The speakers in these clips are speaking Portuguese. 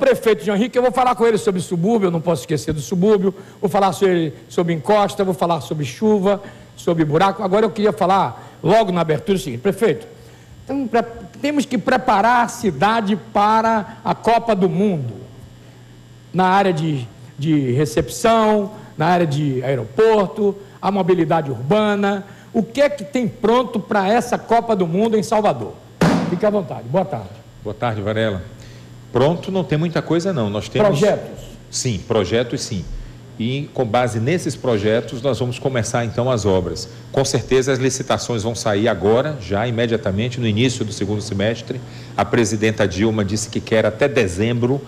prefeito João Henrique, eu vou falar com ele sobre subúrbio, eu não posso esquecer do subúrbio, vou falar sobre encosta, vou falar sobre chuva, sobre buraco. Agora eu queria falar, logo na abertura, o seguinte: prefeito, então, temos que preparar a cidade para a Copa do Mundo, na área de recepção, na área de aeroporto, a mobilidade urbana. O que é que tem pronto para essa Copa do Mundo em Salvador? Fique à vontade. Boa tarde. Boa tarde, Varela. Pronto, não tem muita coisa não. Nós temos... Projetos? Sim, projetos sim. E com base nesses projetos nós vamos começar então as obras. Com certeza as licitações vão sair agora, já imediatamente no início do segundo semestre. A presidenta Dilma disse que quer até dezembro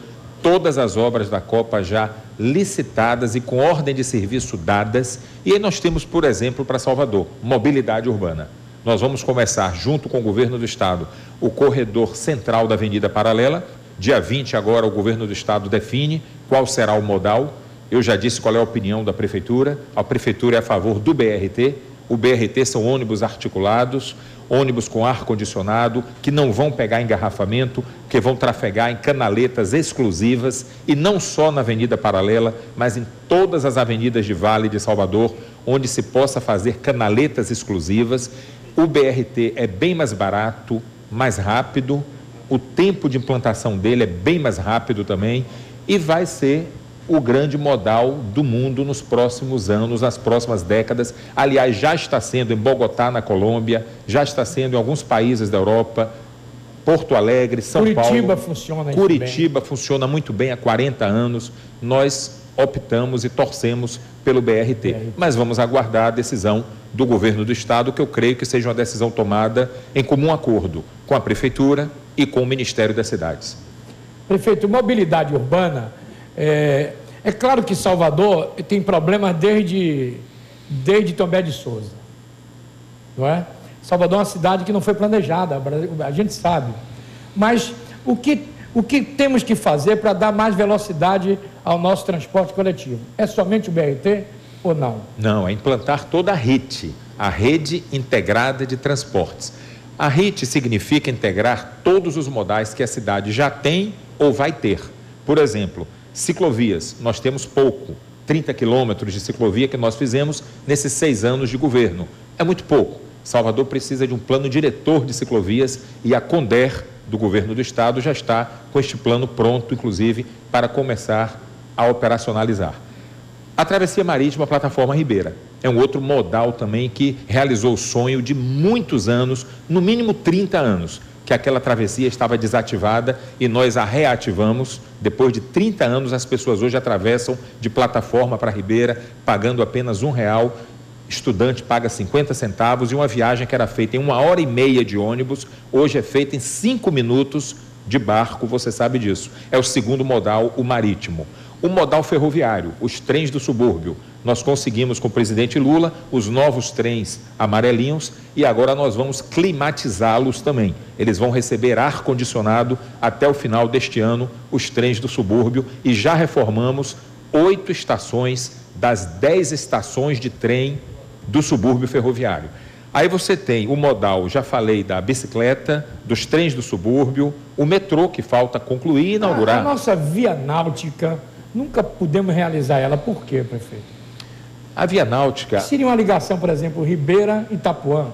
todas as obras da Copa já licitadas e com ordem de serviço dadas. E aí nós temos, por exemplo, para Salvador, mobilidade urbana. Nós vamos começar, junto com o governo do estado, o corredor central da Avenida Paralela. Dia 20 agora o governo do estado define qual será o modal. Eu já disse qual é a opinião da prefeitura. A prefeitura é a favor do BRT. O BRT são ônibus articulados, ônibus com ar-condicionado, que não vão pegar engarrafamento, que vão trafegar em canaletas exclusivas, e não só na Avenida Paralela, mas em todas as avenidas de Vale de Salvador, onde se possa fazer canaletas exclusivas. O BRT é bem mais barato, mais rápido, o tempo de implantação dele é bem mais rápido também, e vai ser o grande modal do mundo nos próximos anos, nas próximas décadas. Aliás, já está sendo em Bogotá, na Colômbia, já está sendo em alguns países da Europa, Porto Alegre, São Paulo. Curitiba funciona muito bem há 40 anos. Nós optamos e torcemos pelo BRT. Mas vamos aguardar a decisão do governo do estado, que eu creio que seja uma decisão tomada em comum acordo com a prefeitura e com o Ministério das Cidades. Prefeito, mobilidade urbana... É claro que Salvador tem problemas desde Tombé de Souza, não é? Salvador é uma cidade que não foi planejada, a gente sabe. Mas o que temos que fazer para dar mais velocidade ao nosso transporte coletivo? É somente o BRT ou não? Não, é implantar toda a RIT, a Rede Integrada de Transportes. A RIT significa integrar todos os modais que a cidade já tem ou vai ter. Por exemplo, ciclovias, nós temos pouco, 30 quilômetros de ciclovia que nós fizemos nesses 6 anos de governo. É muito pouco. Salvador precisa de um plano diretor de ciclovias e a Conder, do governo do estado, já está com este plano pronto, inclusive, para começar a operacionalizar. A travessia marítima, a plataforma Ribeira, é um outro modal também que realizou o sonho de muitos anos, no mínimo 30 anos, que aquela travessia estava desativada e nós a reativamos. Depois de 30 anos, as pessoas hoje atravessam de plataforma para Ribeira, pagando apenas R$1. Estudante paga 50 centavos e uma viagem que era feita em 1h30 de ônibus, hoje é feita em 5 minutos de barco, você sabe disso. É o segundo modal, o marítimo. O modal ferroviário, os trens do subúrbio. Nós conseguimos com o presidente Lula os novos trens amarelinhos e agora nós vamos climatizá-los também. Eles vão receber ar-condicionado até o final deste ano, os trens do subúrbio, e já reformamos 8 estações das 10 estações de trem do subúrbio ferroviário. Aí você tem o modal, já falei, da bicicleta, dos trens do subúrbio, o metrô que falta concluir e inaugurar. A nossa via náutica, nunca pudemos realizar ela. Por quê, prefeito? A via náutica... Seria uma ligação, por exemplo, Ribeira e Itapuã.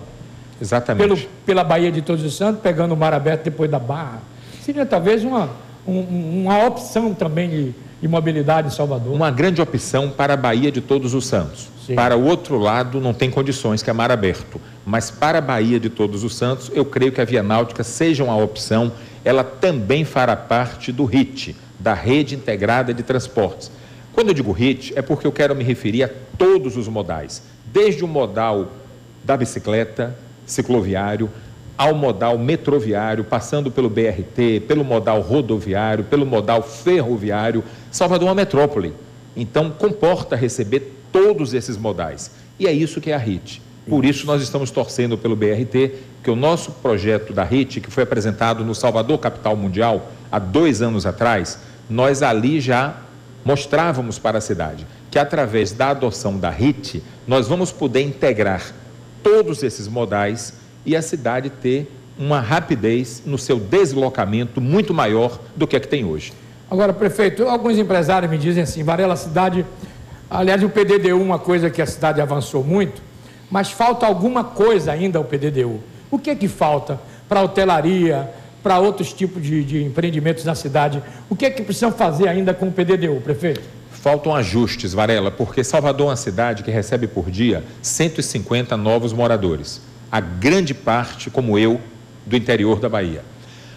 Exatamente. Pela Baía de Todos os Santos, pegando o mar aberto depois da Barra. Seria talvez uma opção também de mobilidade em Salvador. Uma grande opção para a Baía de Todos os Santos. Sim. Para o outro lado não tem condições, que é mar aberto. Mas para a Baía de Todos os Santos, eu creio que a via náutica seja uma opção. Ela também fará parte do RIT, da Rede Integrada de Transportes. Quando eu digo RIT, é porque eu quero me referir a todos os modais, desde o modal da bicicleta, cicloviário, ao modal metroviário, passando pelo BRT, pelo modal rodoviário, pelo modal ferroviário. Salvador é uma metrópole, então comporta receber todos esses modais. E é isso que é a RIT. Por isso nós estamos torcendo pelo BRT, que o nosso projeto da RIT, que foi apresentado no Salvador Capital Mundial há 2 anos atrás, nós ali já mostrávamos para a cidade que através da adoção da RIT, nós vamos poder integrar todos esses modais e a cidade ter uma rapidez no seu deslocamento muito maior do que a que tem hoje. Agora, prefeito, alguns empresários me dizem assim, Varela, a cidade, aliás, o PDDU, uma coisa que a cidade avançou muito, mas falta alguma coisa ainda ao PDDU. O que é que falta para a hotelaria, para outros tipos de empreendimentos na cidade? O que é que precisam fazer ainda com o PDDU, prefeito? Faltam ajustes, Varela, porque Salvador é uma cidade que recebe por dia 150 novos moradores. A grande parte, como eu, do interior da Bahia.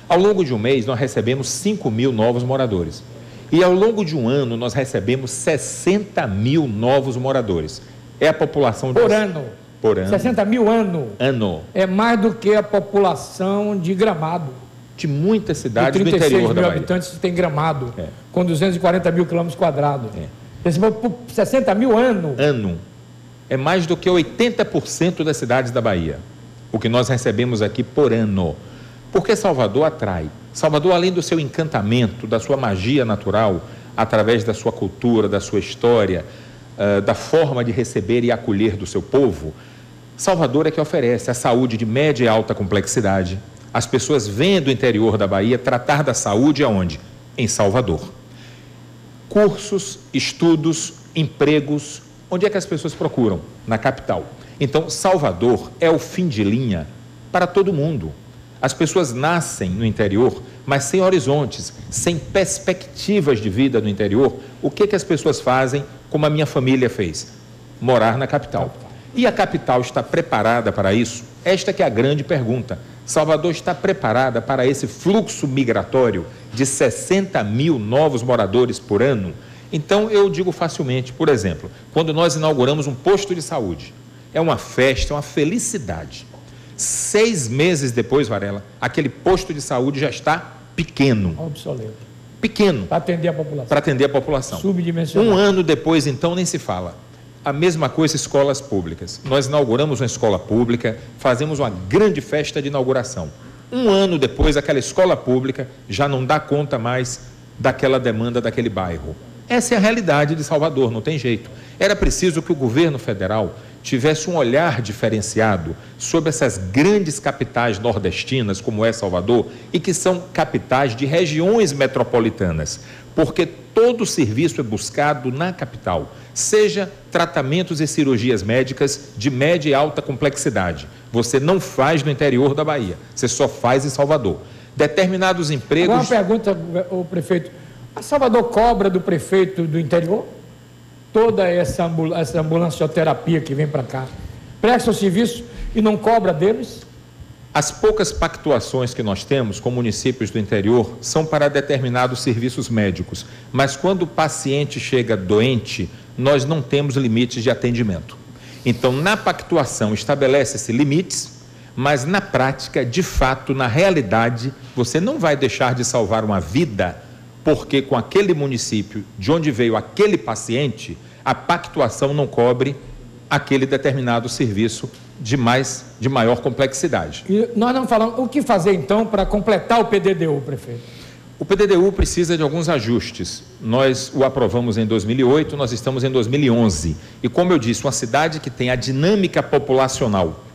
Ao longo de um mês, nós recebemos 5.000 novos moradores. E ao longo de um ano, nós recebemos 60.000 novos moradores. É a população... Por ano? Por ano. 60.000 ano? Ano. É mais do que a população de Gramado. De muitas cidades do interior da Bahia. 36.000 habitantes tem Gramado, com 240 mil quilômetros quadrados. Recebeu por 60.000 ano. Ano. É mais do que 80% das cidades da Bahia. O que nós recebemos aqui por ano. Porque Salvador atrai. Salvador, além do seu encantamento, da sua magia natural, através da sua cultura, da sua história, da forma de receber e acolher do seu povo, Salvador é que oferece a saúde de média e alta complexidade. As pessoas vêm do interior da Bahia tratar da saúde aonde? Em Salvador. Cursos, estudos, empregos, onde é que as pessoas procuram? Na capital. Então, Salvador é o fim de linha para todo mundo. As pessoas nascem no interior, mas sem horizontes, sem perspectivas de vida no interior. O que as pessoas fazem, como a minha família fez? Morar na capital. E a capital está preparada para isso? Esta que é a grande pergunta. Salvador está preparada para esse fluxo migratório de 60.000 novos moradores por ano? Então, eu digo facilmente, por exemplo, quando nós inauguramos um posto de saúde, é uma festa, é uma felicidade. 6 meses depois, Varela, aquele posto de saúde já está pequeno. Obsoleto. Pequeno. Para atender a população. Para atender a população. Subdimensionado. Um ano depois, então, nem se fala. A mesma coisa, escolas públicas. Nós inauguramos uma escola pública, fazemos uma grande festa de inauguração. Um ano depois, aquela escola pública já não dá conta mais daquela demanda daquele bairro. Essa é a realidade de Salvador, não tem jeito. Era preciso que o governo federal tivesse um olhar diferenciado sobre essas grandes capitais nordestinas, como é Salvador, e que são capitais de regiões metropolitanas, porque todo o serviço é buscado na capital, seja tratamentos e cirurgias médicas de média e alta complexidade. Você não faz no interior da Bahia, você só faz em Salvador. Determinados empregos... Agora uma pergunta, o prefeito. A Salvador cobra do prefeito do interior? Toda essa ambulancioterapia que vem para cá, presta o serviço e não cobra deles? As poucas pactuações que nós temos com municípios do interior são para determinados serviços médicos, mas quando o paciente chega doente, nós não temos limites de atendimento. Então, na pactuação estabelece-se limites, mas na prática, de fato, na realidade, você não vai deixar de salvar uma vida, porque com aquele município de onde veio aquele paciente, a pactuação não cobre aquele determinado serviço de maior complexidade. E nós não falamos, o que fazer então para completar o PDDU, prefeito? O PDDU precisa de alguns ajustes. Nós o aprovamos em 2008, nós estamos em 2011. E como eu disse, uma cidade que tem a dinâmica populacional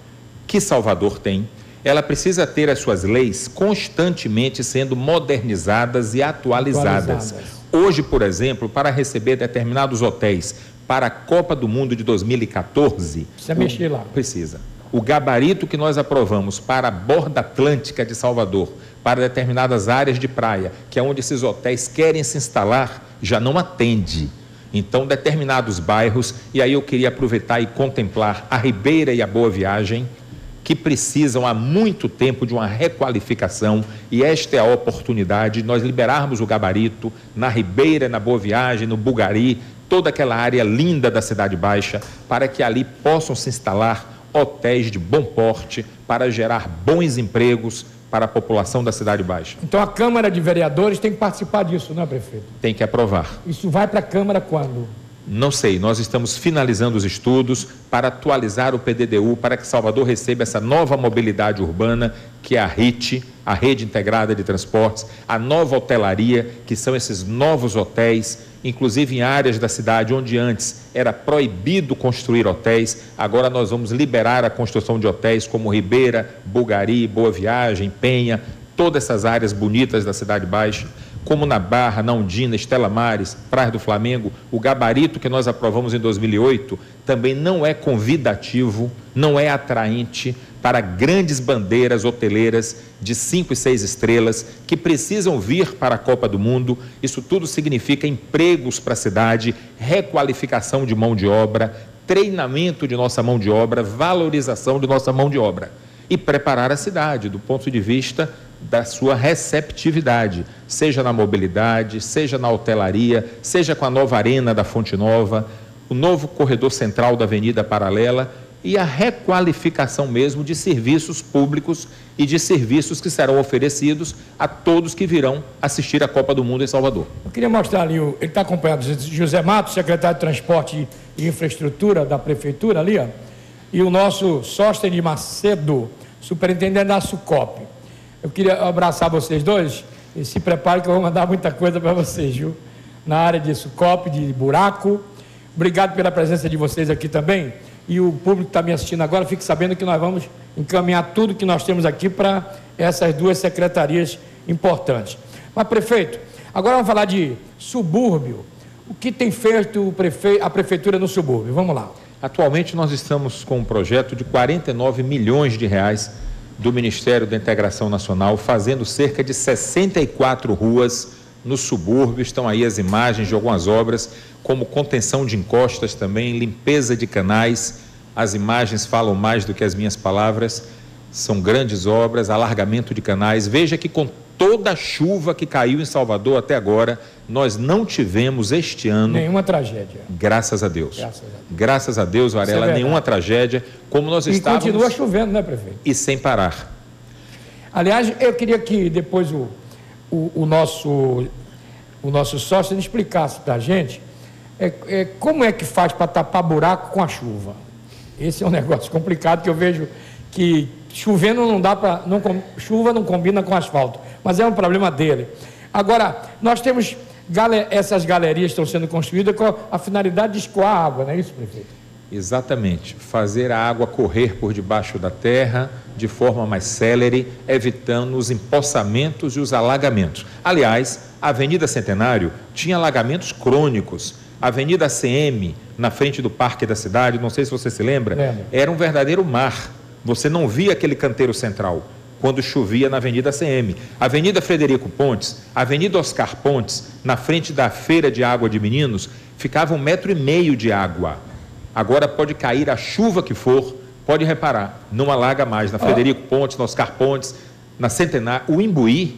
que Salvador tem, ela precisa ter as suas leis constantemente sendo modernizadas e atualizadas. Hoje, por exemplo, para receber determinados hotéis para a Copa do Mundo de 2014... Precisa mexer lá. Precisa. O gabarito que nós aprovamos para a borda atlântica de Salvador, para determinadas áreas de praia, que é onde esses hotéis querem se instalar, já não atende. Então, determinados bairros, e aí eu queria aproveitar e contemplar a Ribeira e a Boa Viagem, que precisam há muito tempo de uma requalificação, e esta é a oportunidade de nós liberarmos o gabarito na Ribeira, na Boa Viagem, no Bugari, toda aquela área linda da Cidade Baixa, para que ali possam se instalar hotéis de bom porte, para gerar bons empregos para a população da Cidade Baixa. Então a Câmara de Vereadores tem que participar disso, não é, prefeito? Tem que aprovar. Isso vai para a Câmara quando? Não sei, nós estamos finalizando os estudos para atualizar o PDDU, para que Salvador receba essa nova mobilidade urbana, que é a RIT, a Rede Integrada de Transportes, a nova hotelaria, que são esses novos hotéis, inclusive em áreas da cidade onde antes era proibido construir hotéis, agora nós vamos liberar a construção de hotéis como Ribeira, Bugari, Boa Viagem, Penha, todas essas áreas bonitas da Cidade Baixa, como na Barra, na Ondina, Estela Maris, Praia do Flamengo, o gabarito que nós aprovamos em 2008 também não é convidativo, não é atraente para grandes bandeiras hoteleiras de 5 e 6 estrelas que precisam vir para a Copa do Mundo. Isso tudo significa empregos para a cidade, requalificação de mão de obra, treinamento de nossa mão de obra, valorização de nossa mão de obra e preparar a cidade do ponto de vista da sua receptividade, seja na mobilidade, seja na hotelaria, seja com a nova arena da Fonte Nova, o novo corredor central da Avenida Paralela e a requalificação mesmo de serviços públicos e de serviços que serão oferecidos a todos que virão assistir a Copa do Mundo em Salvador. Eu queria mostrar ali, ele está acompanhado de José Matos, secretário de Transporte e Infraestrutura da Prefeitura ali, ó, e o nosso Sóstenes Macedo, superintendente da SUCOP. Eu queria abraçar vocês dois e se preparem que eu vou mandar muita coisa para vocês, viu? Na área de SUCOP, de buraco. Obrigado pela presença de vocês aqui também. E o público que está me assistindo agora, fique sabendo que nós vamos encaminhar tudo que nós temos aqui para essas duas secretarias importantes. Mas, prefeito, agora vamos falar de subúrbio. O que tem feito a prefeitura no subúrbio? Vamos lá. Atualmente nós estamos com um projeto de 49 milhões de reais do Ministério da Integração Nacional, fazendo cerca de 64 ruas no subúrbio. Estão aí as imagens de algumas obras, como contenção de encostas também, limpeza de canais. As imagens falam mais do que as minhas palavras. São grandes obras, alargamento de canais. Veja que com toda a chuva que caiu em Salvador até agora, nós não tivemos este ano... Nenhuma tragédia. Graças a Deus. Graças a Deus, Varela, nenhuma tragédia, como nós estávamos... E continua chovendo, né, prefeito? E sem parar. Aliás, eu queria que depois o nosso sócio explicasse para a gente como é que faz para tapar buraco com a chuva. Esse é um negócio complicado que eu vejo que chovendo não dá para... chuva não combina com asfalto, mas é um problema dele. Agora, nós temos essas galerias que estão sendo construídas com a finalidade de escoar a água, não é isso, prefeito? Exatamente, fazer a água correr por debaixo da terra de forma mais célere, evitando os empoçamentos e os alagamentos. Aliás, a Avenida Centenário tinha alagamentos crônicos. A Avenida ACM, na frente do Parque da Cidade, não sei se você se lembra, era um verdadeiro mar. Você não via aquele canteiro central quando chovia na Avenida ACM. Avenida Frederico Pontes, Avenida Oscar Pontes, na frente da Feira de Água de Meninos, ficava 1,5 metro de água. Agora pode cair a chuva que for, pode reparar, não alaga mais na Frederico Pontes, na Oscar Pontes, na Centenário. O Imbuí,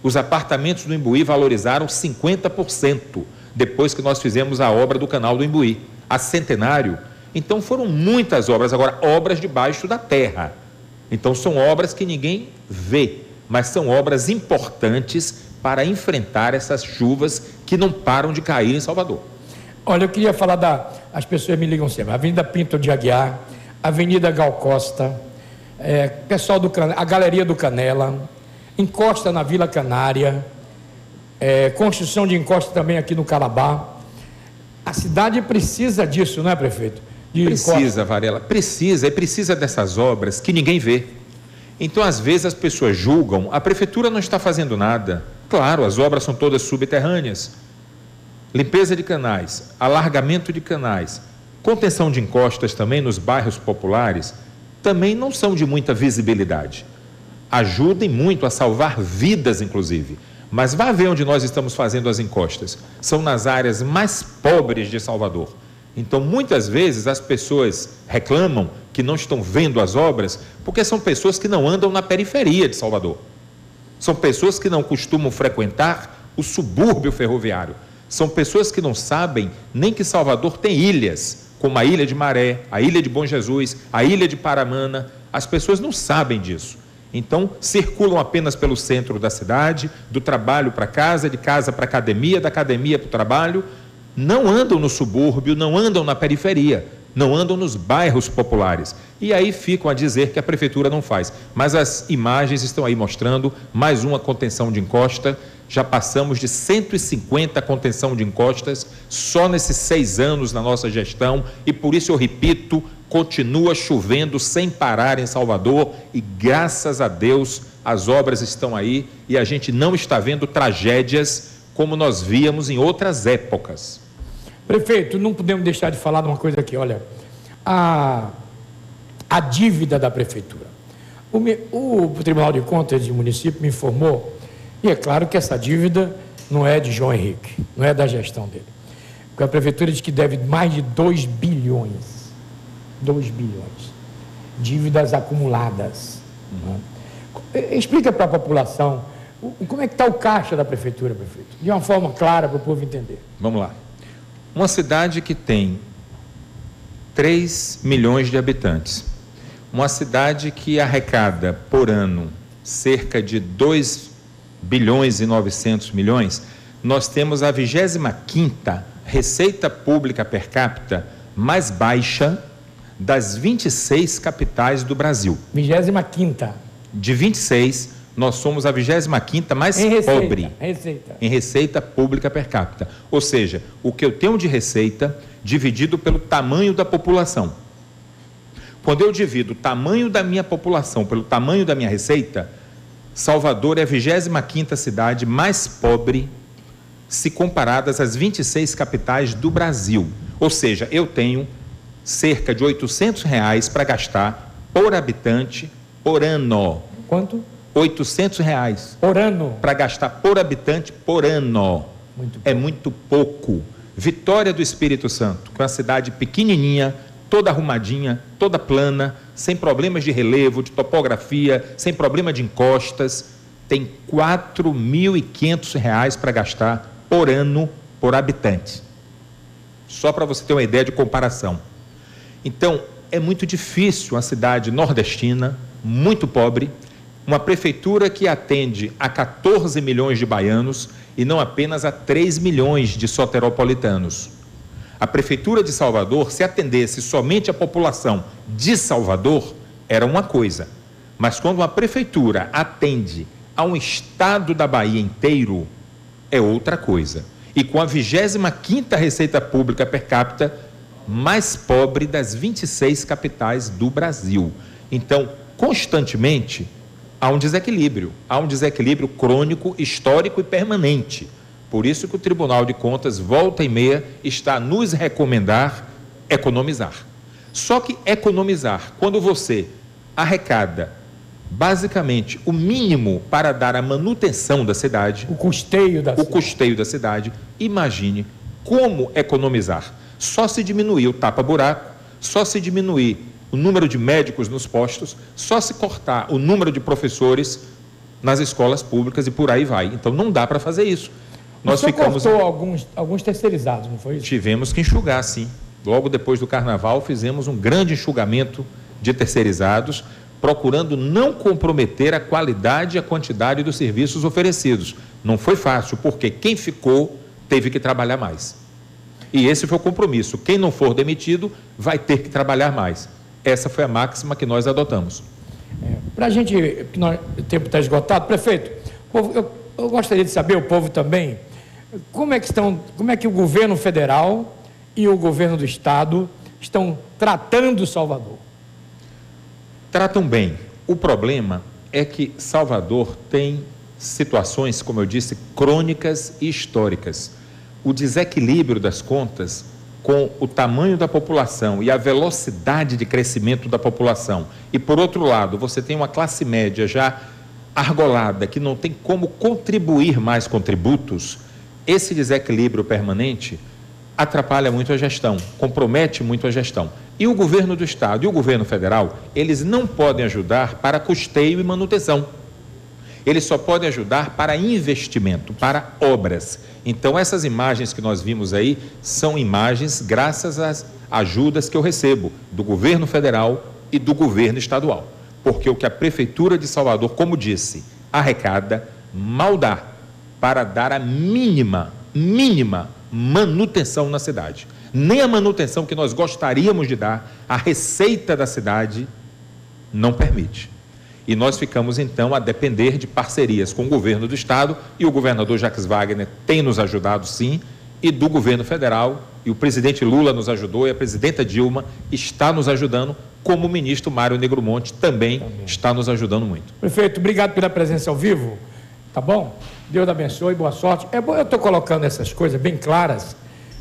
os apartamentos do Imbuí valorizaram 50% depois que nós fizemos a obra do canal do Imbuí. A Centenário, então foram muitas obras, agora obras debaixo da terra. Então são obras que ninguém vê, mas são obras importantes para enfrentar essas chuvas que não param de cair em Salvador. Olha, eu queria falar as pessoas me ligam sempre, Avenida Pinto de Aguiar, Avenida Gal Costa, pessoal a Galeria do Canela, encosta na Vila Canária, construção de encosta também aqui no Calabá. A cidade precisa disso, não é, prefeito? Precisa, Varela, precisa dessas obras que ninguém vê. Então, às vezes, as pessoas julgam, a prefeitura não está fazendo nada. Claro, as obras são todas subterrâneas. Limpeza de canais, alargamento de canais, contenção de encostas também nos bairros populares, também não são de muita visibilidade. Ajudem muito a salvar vidas, inclusive. Mas vá ver onde nós estamos fazendo as encostas. São nas áreas mais pobres de Salvador. Então, muitas vezes, as pessoas reclamam que não estão vendo as obras, porque são pessoas que não andam na periferia de Salvador. São pessoas que não costumam frequentar o subúrbio ferroviário. São pessoas que não sabem nem que Salvador tem ilhas, como a Ilha de Maré, a Ilha de Bom Jesus, a Ilha de Paramana. As pessoas não sabem disso. Então, circulam apenas pelo centro da cidade, do trabalho para casa, de casa para academia, da academia para o trabalho. Não andam no subúrbio, não andam na periferia, não andam nos bairros populares, e aí ficam a dizer que a prefeitura não faz. Mas as imagens estão aí mostrando mais uma contenção de encosta. Já passamos de 150 contenção de encostas só nesses 6 anos na nossa gestão, e por isso eu repito, continua chovendo sem parar em Salvador, e graças a Deus as obras estão aí e a gente não está vendo tragédias como nós víamos em outras épocas. Prefeito, não podemos deixar de falar de uma coisa aqui, olha, a dívida da prefeitura. O Tribunal de Contas do município me informou, e é claro que essa dívida não é de João Henrique, não é da gestão dele, porque a prefeitura diz que deve mais de 2 bilhões, 2 bilhões, dívidas acumuladas. Explica para a população como é que está o caixa da prefeitura, prefeito, de uma forma clara para o povo entender. Vamos lá. Uma cidade que tem 3 milhões de habitantes, uma cidade que arrecada por ano cerca de 2 bilhões e 900 milhões, nós temos a 25ª receita pública per capita mais baixa das 26 capitais do Brasil. 25ª. De 26, nós somos a 25ª mais pobre em receita pública per capita. Ou seja, o que eu tenho de receita dividido pelo tamanho da população. Quando eu divido o tamanho da minha população pelo tamanho da minha receita, Salvador é a 25ª cidade mais pobre se comparadas às 26 capitais do Brasil. Ou seja, eu tenho cerca de R$800 para gastar por habitante por ano. Quanto? R$800 por ano para gastar por habitante por ano. É muito pouco. Vitória do Espírito Santo, que é uma cidade pequenininha, toda arrumadinha, toda plana, sem problemas de relevo, de topografia, sem problema de encostas, tem R$4.500 para gastar por ano por habitante. Só para você ter uma ideia de comparação. Então, é muito difícil a cidade nordestina, muito pobre, uma prefeitura que atende a 14 milhões de baianos e não apenas a 3 milhões de soteropolitanos. A prefeitura de Salvador, se atendesse somente a população de Salvador, era uma coisa. Mas quando uma prefeitura atende a um estado da Bahia inteiro, é outra coisa. E com a 25ª receita pública per capita mais pobre das 26 capitais do Brasil. Então, constantemente, há um desequilíbrio crônico, histórico e permanente. Por isso que o Tribunal de Contas, volta e meia, está a nos recomendar economizar. Só que economizar, quando você arrecada basicamente o mínimo para dar a manutenção da cidade, o custeio da cidade, imagine como economizar. Só se diminuir o tapa-buraco, só se diminuir o número de médicos nos postos, só se cortar o número de professores nas escolas públicas e por aí vai. Então não dá para fazer isso. Nós cortou alguns terceirizados, não foi isso? Tivemos que enxugar, sim. Logo depois do Carnaval, fizemos um grande enxugamento de terceirizados, procurando não comprometer a qualidade e a quantidade dos serviços oferecidos. Não foi fácil, porque quem ficou teve que trabalhar mais. E esse foi o compromisso. Quem não for demitido vai ter que trabalhar mais. Essa foi a máxima que nós adotamos. Para a gente, o tempo está esgotado, prefeito, eu gostaria de saber, o povo também, como é que o governo federal e o governo do estado estão tratando Salvador? Tratam bem. O problema é que Salvador tem situações, como eu disse, crônicas e históricas. O desequilíbrio das contas com o tamanho da população e a velocidade de crescimento da população. E, por outro lado, você tem uma classe média já argolada, que não tem como contribuir mais com tributos. Esse desequilíbrio permanente atrapalha muito a gestão, compromete muito a gestão. E o governo do estado e o governo federal, eles não podem ajudar para custeio e manutenção. Eles só podem ajudar para investimento, para obras. Então, essas imagens que nós vimos aí são imagens graças às ajudas que eu recebo do governo federal e do governo estadual. Porque o que a Prefeitura de Salvador, como disse, arrecada, mal dá para dar a mínima manutenção na cidade. nem a manutenção que nós gostaríamos de dar, a receita da cidade não permite. E nós ficamos, então, a depender de parcerias com o governo do Estado, e o governador Jacques Wagner tem nos ajudado, sim, e do governo federal, e o presidente Lula nos ajudou, e a presidenta Dilma está nos ajudando, como o ministro Mário Negromonte também está nos ajudando muito. Prefeito, obrigado pela presença ao vivo, tá bom? Deus abençoe, boa sorte. É bom, eu estou colocando essas coisas bem claras,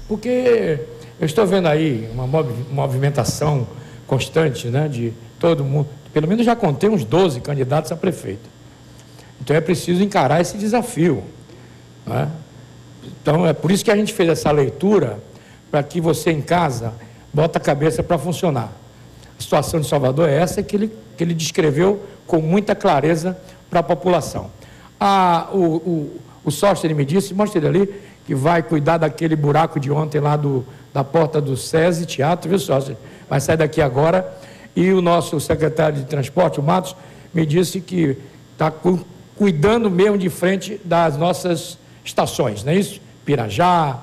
porque eu estou vendo aí uma movimentação constante, né, de todo mundo. Pelo menos já contei uns 12 candidatos a prefeito. Então é preciso encarar esse desafio, né? Então é por isso que a gente fez essa leitura, para que você em casa bota a cabeça para funcionar. A situação de Salvador é essa que ele descreveu com muita clareza para a população. O sócio, ele me disse, mostra ele ali, que vai cuidar daquele buraco de ontem lá da porta do SESI Teatro, viu, sócio? Vai sair daqui agora. E o nosso secretário de transporte, o Matos, me disse que está cuidando mesmo de frente das nossas estações, não é isso? Pirajá,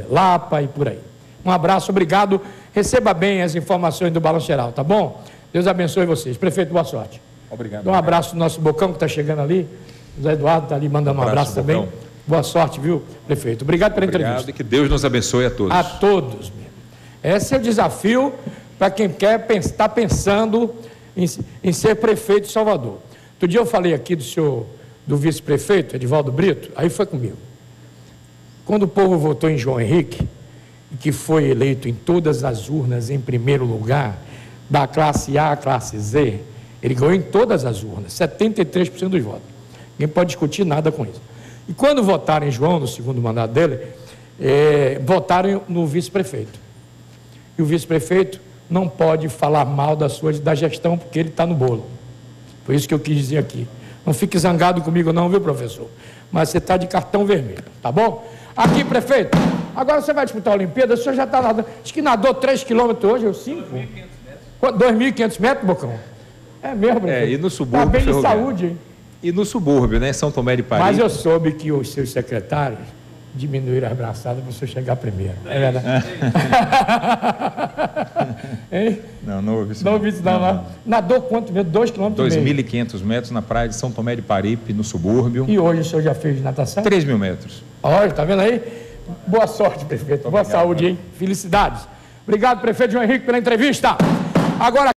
Lapa e por aí. Um abraço, obrigado. Receba bem as informações do Balanço Geral, tá bom? Deus abençoe vocês. Prefeito, boa sorte. Obrigado. Dá um abraço no nosso Bocão que está chegando ali. O Zé Eduardo está ali mandando um abraço também. Bocão. Boa sorte, viu, prefeito? Obrigado pela entrevista. E que Deus nos abençoe a todos. A todos mesmo. Esse é o desafio para quem quer está pensando em ser prefeito de Salvador. Outro dia eu falei aqui do vice-prefeito, Edivaldo Brito, aí foi comigo. Quando o povo votou em João Henrique, que foi eleito em todas as urnas em primeiro lugar, da classe A à classe Z, ele ganhou em todas as urnas, 73% dos votos. Ninguém pode discutir nada com isso. E quando votaram em João, no segundo mandato dele, votaram no vice-prefeito. E o vice-prefeito não pode falar mal da gestão, porque ele está no bolo. Foi isso que eu quis dizer aqui. Não fique zangado comigo não, viu, professor? Mas você está de cartão vermelho, tá bom? Aqui, prefeito, agora você vai disputar a Olimpíada, o senhor já está nadando, acho que nadou 3 quilômetros hoje, ou 5? 2.500 metros. 2.500 metros, Bocão? É mesmo, prefeito? E no subúrbio... Está bem de saúde, hein? E no subúrbio, né? São Tomé de Paris. Mas eu soube que os seus secretários diminuíram as braçadas para o senhor chegar primeiro. É verdade? Hein? Não houve isso. Não houve isso, não. Nadou quanto mesmo? 2,5 km? 2.500 metros na praia de São Tomé de Paripe, no subúrbio. E hoje o senhor já fez natação? 3.000 metros. Olha, tá vendo aí? Boa sorte, prefeito. Boa saúde, hein? Felicidades. Obrigado, prefeito João Henrique, pela entrevista. Agora